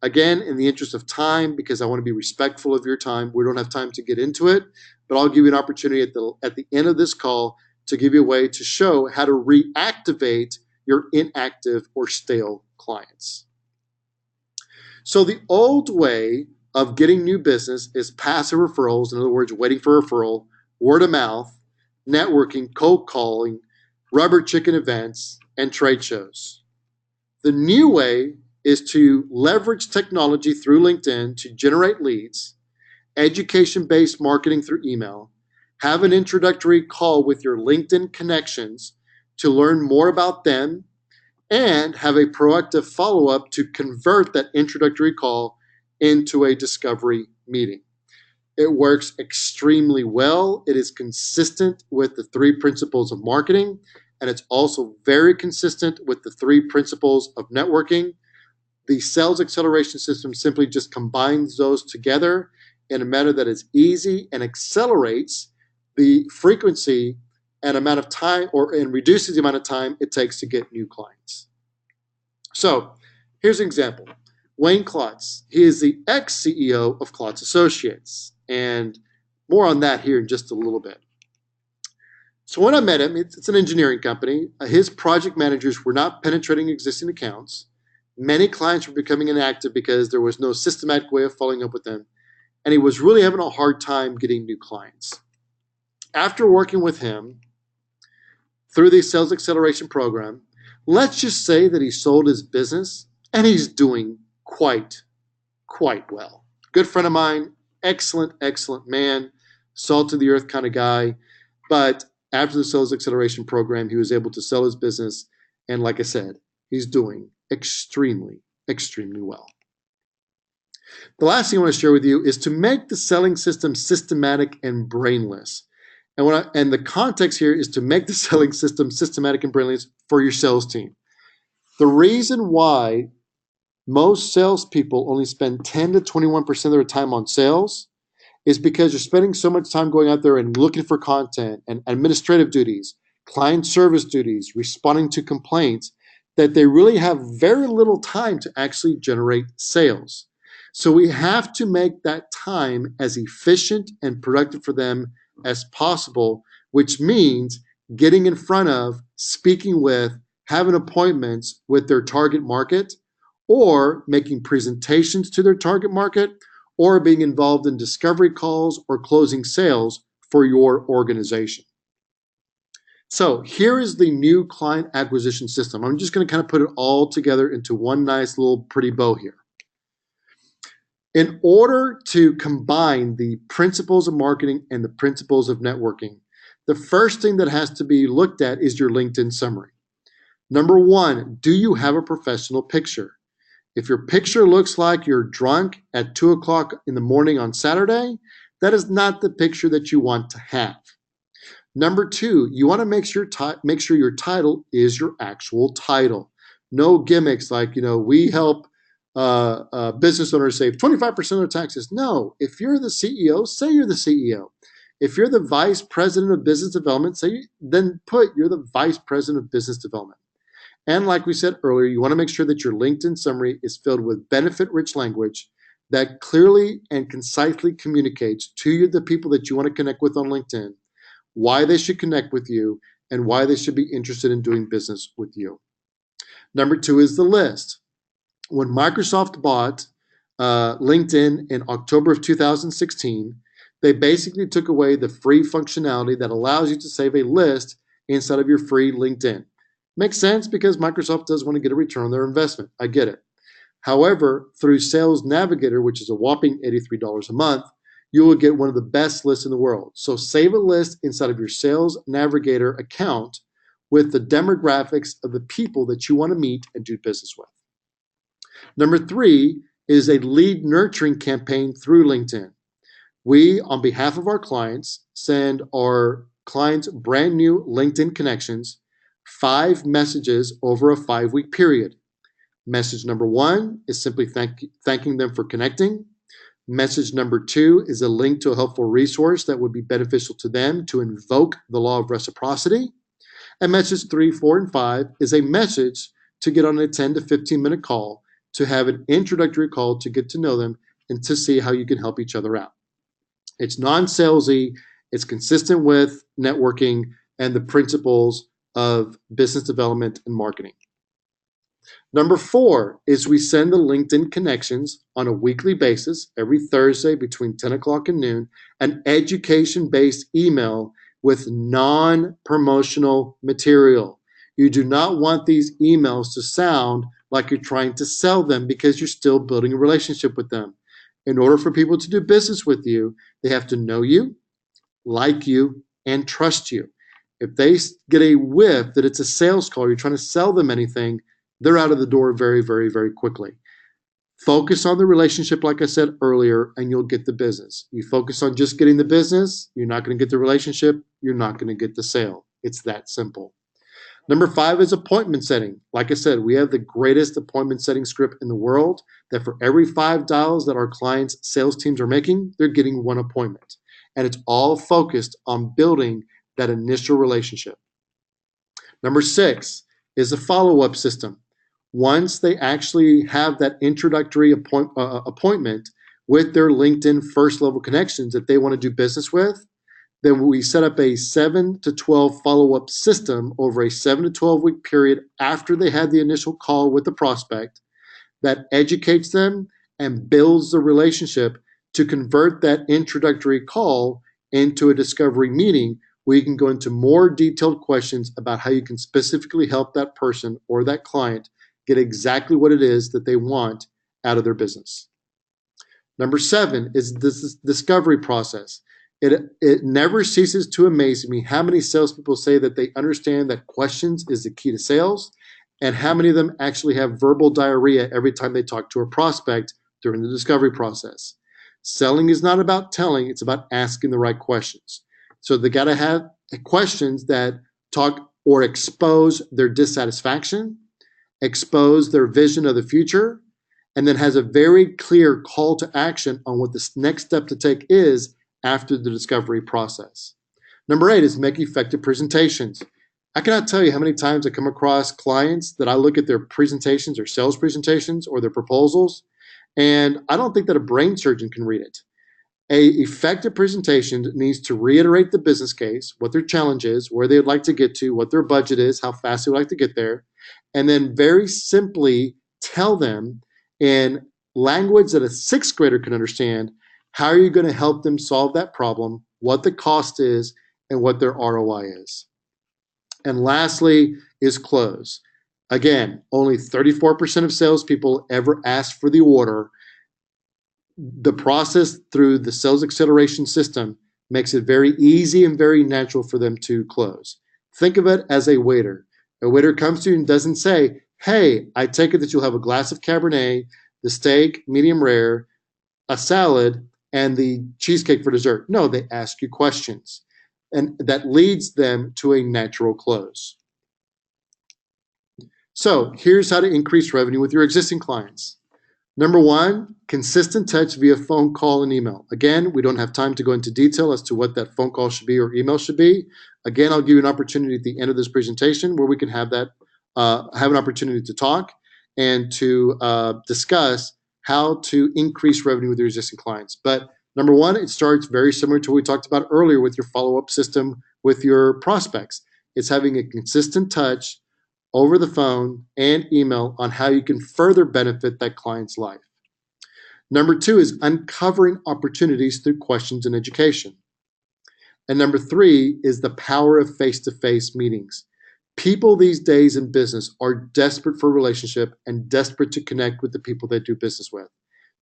[SPEAKER 1] Again, in the interest of time, because I want to be respectful of your time, we don't have time to get into it, but I'll give you an opportunity at the end of this call to give you a way to show how to reactivate your inactive or stale clients. So the old way of getting new business is passive referrals, in other words, waiting for a referral, word of mouth, networking, cold calling, rubber chicken events, and trade shows. The new way is to leverage technology through LinkedIn to generate leads, education-based marketing through email, have an introductory call with your LinkedIn connections to learn more about them, and have a proactive follow-up to convert that introductory call into a discovery meeting. It works extremely well. It is consistent with the 3 principles of marketing, and it's also very consistent with the 3 principles of networking. The sales acceleration system simply just combines those together in a manner that is easy and accelerates the frequency and amount of time, and reduces the amount of time it takes to get new clients. So here's an example. Wayne Klotz, he is the ex-CEO of Klotz Associates, and more on that here in just a little bit. So when I met him, it's an engineering company. His project managers were not penetrating existing accounts. Many clients were becoming inactive because there was no systematic way of following up with them, and he was really having a hard time getting new clients. After working with him through the sales acceleration program, let's just say that he sold his business and he's doing quite well. Good friend of mine, excellent man, salt of the earth kind of guy. But after the sales acceleration program, he was able to sell his business. And like I said, he's doing extremely well. The last thing I want to share with you is to make the selling system systematic and brainless. And the context here is to make the selling system systematic and brainless for your sales team. The reason why most salespeople only spend 10 to 21% of their time on sales is because you're spending so much time going out there and looking for content and administrative duties, client service duties, responding to complaints, that they really have very little time to actually generate sales. So we have to make that time as efficient and productive for them as possible, which means getting in front of, speaking with, having appointments with their target market, or making presentations to their target market, or being involved in discovery calls or closing sales for your organization. So here is the new client acquisition system. I'm just going to kind of put it all together into one nice little pretty bow here. In order to combine the principles of marketing and the principles of networking, the first thing that has to be looked at is your LinkedIn summary. Number one, do you have a professional picture? If your picture looks like you're drunk at 2 o'clock in the morning on Saturday, that is not the picture that you want to have. Number two, you want to make sure your title is your actual title. No gimmicks like, we help business owners save 25% of their taxes. No, if you're the CEO, say you're the CEO. If you're the vice president of business development, then put you're the vice president of business development. And like we said earlier, you want to make sure that your LinkedIn summary is filled with benefit-rich language that clearly and concisely communicates to you, the people that you want to connect with on LinkedIn, why they should connect with you, and why they should be interested in doing business with you. Number two is the list. When Microsoft bought LinkedIn in October of 2016, they basically took away the free functionality that allows you to save a list inside of your free LinkedIn. Makes sense because Microsoft does want to get a return on their investment. I get it. However, through Sales Navigator, which is a whopping $83 a month, you will get one of the best lists in the world. So save a list inside of your Sales Navigator account with the demographics of the people that you want to meet and do business with. Number three is a lead nurturing campaign through LinkedIn. We, on behalf of our clients, send our clients brand new LinkedIn connections 5 messages over a 5-week period. Message number 1 is simply thanking them for connecting. Message number 2 is a link to a helpful resource that would be beneficial to them to invoke the law of reciprocity. And message 3, 4, and 5 is a message to get on a 10 to 15 minute call to have an introductory call to get to know them and to see how you can help each other out. It's non-salesy, it's consistent with networking and the principles of business development and marketing. Number 4 is we send the LinkedIn connections on a weekly basis, every Thursday between 10 o'clock and noon, an education-based email with non-promotional material. You do not want these emails to sound like you're trying to sell them because you're still building a relationship with them. In order for people to do business with you, they have to know you, like you, and trust you. If they get a whiff that it's a sales call, you're trying to sell them anything, they're out of the door very, very, very quickly. Focus on the relationship, like I said earlier, and you'll get the business. You focus on just getting the business, you're not going to get the relationship, you're not going to get the sale. It's that simple. Number 5 is appointment setting. Like I said, we have the greatest appointment setting script in the world that for every 5 dials that our clients' sales teams are making, they're getting 1 appointment. And it's all focused on building that initial relationship. Number 6 is a follow-up system. Once they actually have that introductory appointment with their LinkedIn first level connections that they want to do business with, then we set up a 7 to 12 follow-up system over a 7 to 12 week period after they had the initial call with the prospect that educates them and builds the relationship to convert that introductory call into a discovery meeting where you can go into more detailed questions about how you can specifically help that person or that client get exactly what it is that they want out of their business. Number 7 is this discovery process. It never ceases to amaze me how many salespeople say that they understand that questions is the key to sales, and how many of them actually have verbal diarrhea every time they talk to a prospect during the discovery process. Selling is not about telling, it's about asking the right questions. So they got to have questions that talk or expose their dissatisfaction, expose their vision of the future, and then has a very clear call to action on what the next step to take is after the discovery process. Number 8 is make effective presentations. I cannot tell you how many times I come across clients that I look at their presentations or sales presentations or their proposals, And I don't think that a brain surgeon can read it. A effective presentation needs to reiterate the business case, what their challenge is, where they would like to get to, what their budget is, how fast they would like to get there, and then very simply tell them in language that a sixth grader can understand how are you going to help them solve that problem, what the cost is, and what their ROI is. And lastly is close. Again, only 34% of salespeople ever ask for the order. The process through the sales acceleration system makes it very easy and very natural for them to close. Think of it as a waiter. A waiter comes to you and doesn't say, hey, I take it that you'll have a glass of Cabernet, the steak, medium rare, a salad, and the cheesecake for dessert. No, they ask you questions. And that leads them to a natural close. So here's how to increase revenue with your existing clients. Number one, consistent touch via phone call and email. Again, we don't have time to go into detail as to what that phone call should be or email should be. Again, I'll give you an opportunity at the end of this presentation where we can have that, have an opportunity to talk and to discuss how to increase revenue with your existing clients. But number one, it starts very similar to what we talked about earlier with your follow-up system with your prospects. It's having a consistent touch over the phone and email on how you can further benefit that client's life. Number two is uncovering opportunities through questions and education. And number three is the power of face-to-face meetings. People these days in business are desperate for a relationship and desperate to connect with the people they do business with.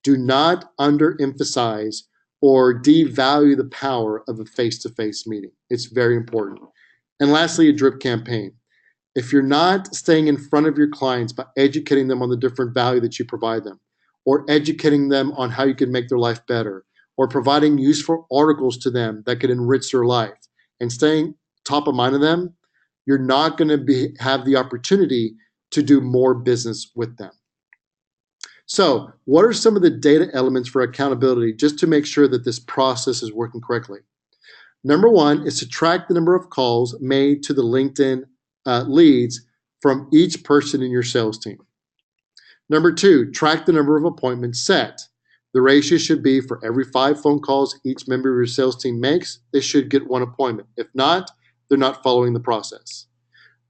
[SPEAKER 1] Do not underemphasize or devalue the power of a face-to-face meeting. It's very important. And lastly, a drip campaign. If you're not staying in front of your clients by educating them on the different value that you provide them, or educating them on how you can make their life better, or providing useful articles to them that could enrich their life, and staying top of mind of them, you're not going to have the opportunity to do more business with them. So, what are some of the data elements for accountability just to make sure that this process is working correctly? Number one is to track the number of calls made to the LinkedIn leads from each person in your sales team. Number two, track the number of appointments set. The ratio should be for every 5 phone calls each member of your sales team makes, they should get 1 appointment. If not, they're not following the process.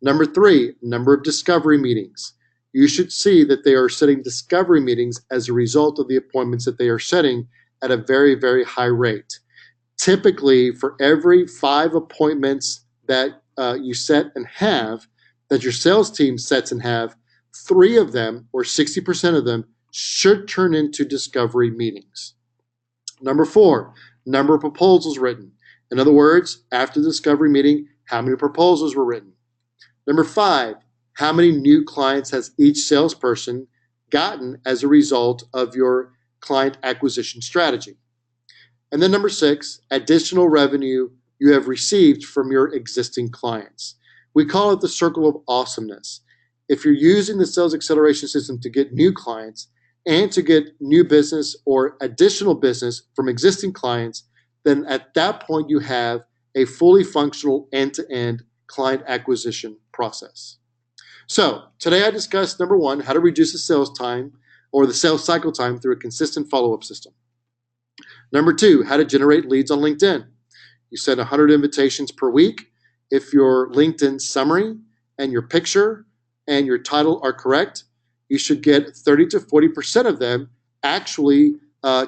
[SPEAKER 1] Number three, number of discovery meetings. You should see that they are setting discovery meetings as a result of the appointments that they are setting at a very, very high rate. Typically, for every 5 appointments that you set and have, that your sales team sets and have, 3 of them, or 60% of them, should turn into discovery meetings. Number 4, number of proposals written. In other words, after the discovery meeting, how many proposals were written? Number 5, how many new clients has each salesperson gotten as a result of your client acquisition strategy? And then number 6, additional revenue you have received from your existing clients. We call it the circle of awesomeness. If you're using the sales acceleration system to get new clients and to get new business or additional business from existing clients, then at that point you have a fully functional end-to-end client acquisition process. So today I discussed number 1, how to reduce the sales time or the sales cycle time through a consistent follow-up system. Number 2, how to generate leads on LinkedIn. You send 100 invitations per week. If your LinkedIn summary and your picture and your title are correct, you should get 30 to 40% of them actually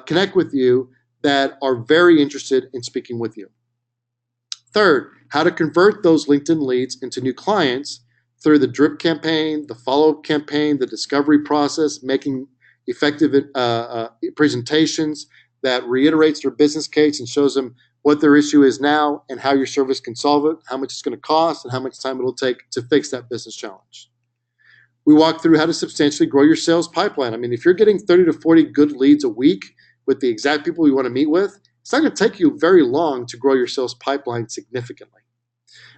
[SPEAKER 1] connect with you that are very interested in speaking with you. Third, how to convert those LinkedIn leads into new clients through the drip campaign, the follow-up campaign, the discovery process, making effective presentations that reiterates their business case and shows them what their issue is now and how your service can solve it, how much it's going to cost, and how much time it'll take to fix that business challenge. We walk through how to substantially grow your sales pipeline. I mean, if you're getting 30 to 40 good leads a week with the exact people you want to meet with, it's not going to take you very long to grow your sales pipeline significantly.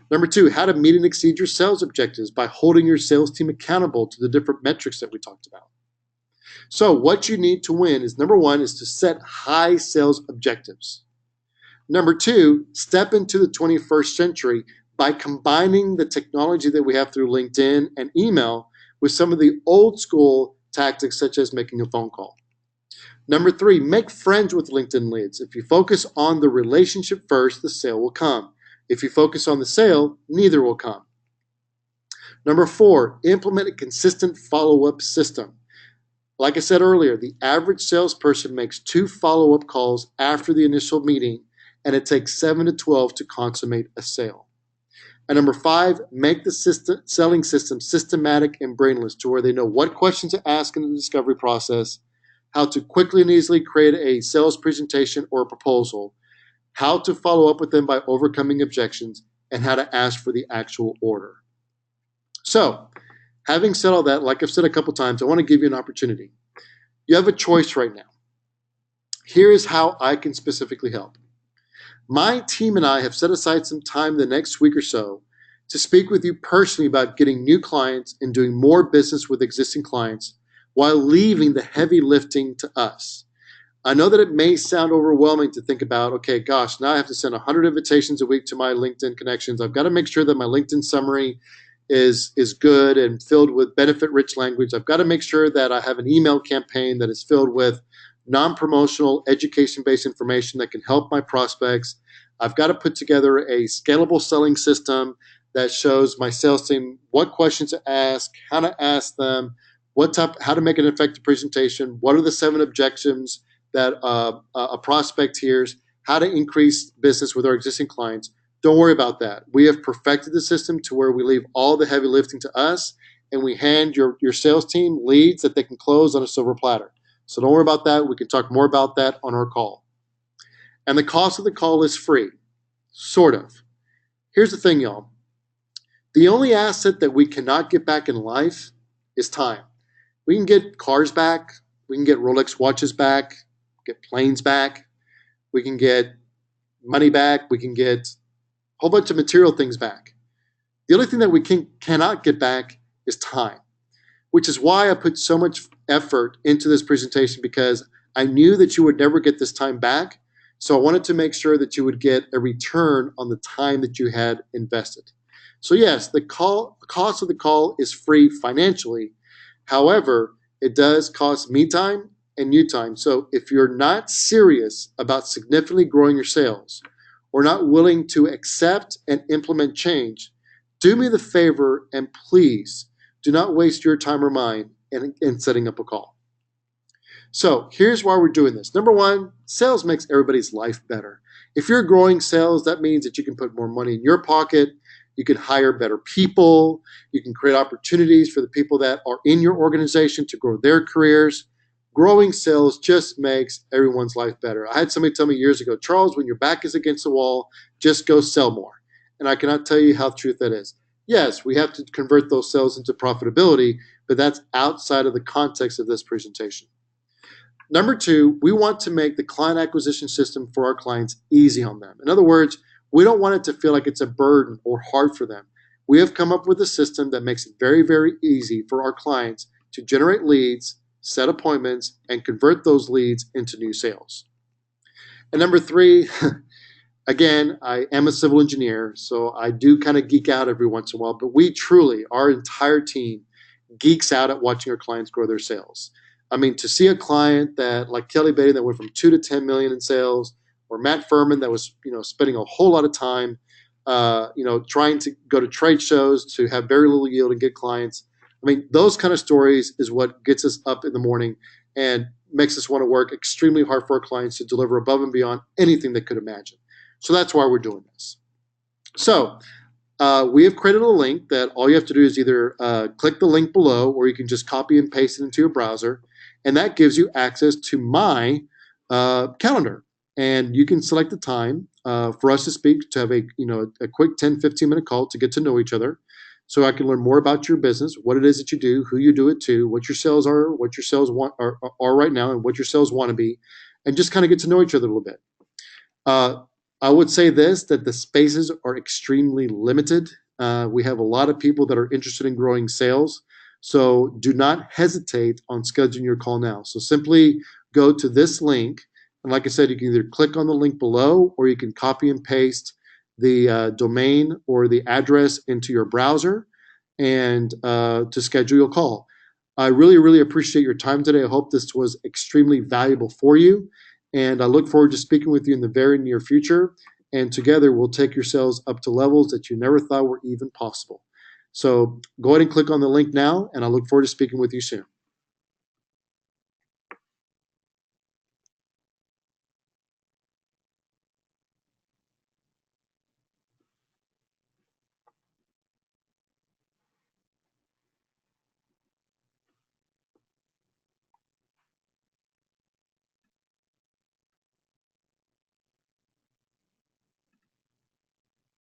[SPEAKER 1] Number 2, how to meet and exceed your sales objectives by holding your sales team accountable to the different metrics that we talked about. So what you need to win is, number 1, is to set high sales objectives. Number 2, step into the 21st century by combining the technology that we have through LinkedIn and email with some of the old school tactics such as making a phone call. Number three, make friends with LinkedIn leads. If you focus on the relationship first, the sale will come. If you focus on the sale, neither will come. Number four, implement a consistent follow-up system. Like I said earlier, the average salesperson makes 2 follow-up calls after the initial meeting, and it takes 7 to 12 to consummate a sale. And number five, make the selling system systematic and brainless to where they know what questions to ask in the discovery process, how to quickly and easily create a sales presentation or a proposal, how to follow up with them by overcoming objections, and how to ask for the actual order. So, having said all that, like I've said a couple times, I want to give you an opportunity. You have a choice right now. Here is how I can specifically help. My team and I have set aside some time the next week or so to speak with you personally about getting new clients and doing more business with existing clients while leaving the heavy lifting to us. I know that it may sound overwhelming to think about, okay, gosh, now I have to send 100 invitations a week to my LinkedIn connections. I've got to make sure that my LinkedIn summary is good and filled with benefit-rich language. I've got to make sure that I have an email campaign that is filled with non-promotional, education-based information that can help my prospects. I've got to put together a scalable selling system that shows my sales team what questions to ask, how to ask them, how to make an effective presentation, what are the 7 objections that a prospect hears, how to increase business with our existing clients. Don't worry about that. We have perfected the system to where we leave all the heavy lifting to us, and we hand your sales team leads that they can close on a silver platter. So don't worry about that. We can talk more about that on our call. And the cost of the call is free, sort of. Here's the thing, y'all. The only asset that we cannot get back in life is time. We can get cars back. We can get Rolex watches back, get planes back. We can get money back. We can get a whole bunch of material things back. The only thing that we cannot get back is time, which is why I put so much effort into this presentation, because I knew that you would never get this time back. So I wanted to make sure that you would get a return on the time that you had invested. So yes, the cost of the call is free financially. However, it does cost me time and you time. So if you're not serious about significantly growing your sales or not willing to accept and implement change, do me the favor and please do not waste your time or mine in setting up a call. So here's why we're doing this. Number one, sales makes everybody's life better. If you're growing sales, that means that you can put more money in your pocket. You can hire better people. You can create opportunities for the people that are in your organization to grow their careers. Growing sales just makes everyone's life better. I had somebody tell me years ago, Charles, when your back is against the wall, just go sell more. And I cannot tell you how true that is. Yes, we have to convert those sales into profitability, but that's outside of the context of this presentation. Number two, we want to make the client acquisition system for our clients easy on them. In other words, we don't want it to feel like it's a burden or hard for them. We have come up with a system that makes it very, very easy for our clients to generate leads, set appointments, and convert those leads into new sales. And number three, again, I am a civil engineer, so I do kind of geek out every once in a while, but we truly, our entire team, geeks out at watching our clients grow their sales. I mean, to see a client that, like Kelly Beatty, that went from 2 to 10 million in sales, or Matt Furman that was, spending a whole lot of time, trying to go to trade shows to have very little yield and get clients. I mean, those kind of stories is what gets us up in the morning and makes us want to work extremely hard for our clients to deliver above and beyond anything they could imagine. So that's why we're doing this. So we have created a link that all you have to do is either click the link below, or you can just copy and paste it into your browser. And that gives you access to my calendar. And you can select the time for us to speak, to have a quick 10, 15-minute call to get to know each other. So I can learn more about your business, what it is that you do, who you do it to, what your sales are, what your sales are right now, and what your sales want to be, and just kind of get to know each other a little bit. I would say this, that the spaces are extremely limited. We have a lot of people that are interested in growing sales. So do not hesitate on scheduling your call now. So simply go to this link. And like I said, you can either click on the link below, or you can copy and paste the domain or the address into your browser and to schedule your call. I really, really appreciate your time today. I hope this was extremely valuable for you. And I look forward to speaking with you in the very near future. And together we'll take your sales up to levels that you never thought were even possible. So go ahead and click on the link now, and I look forward to speaking with you soon.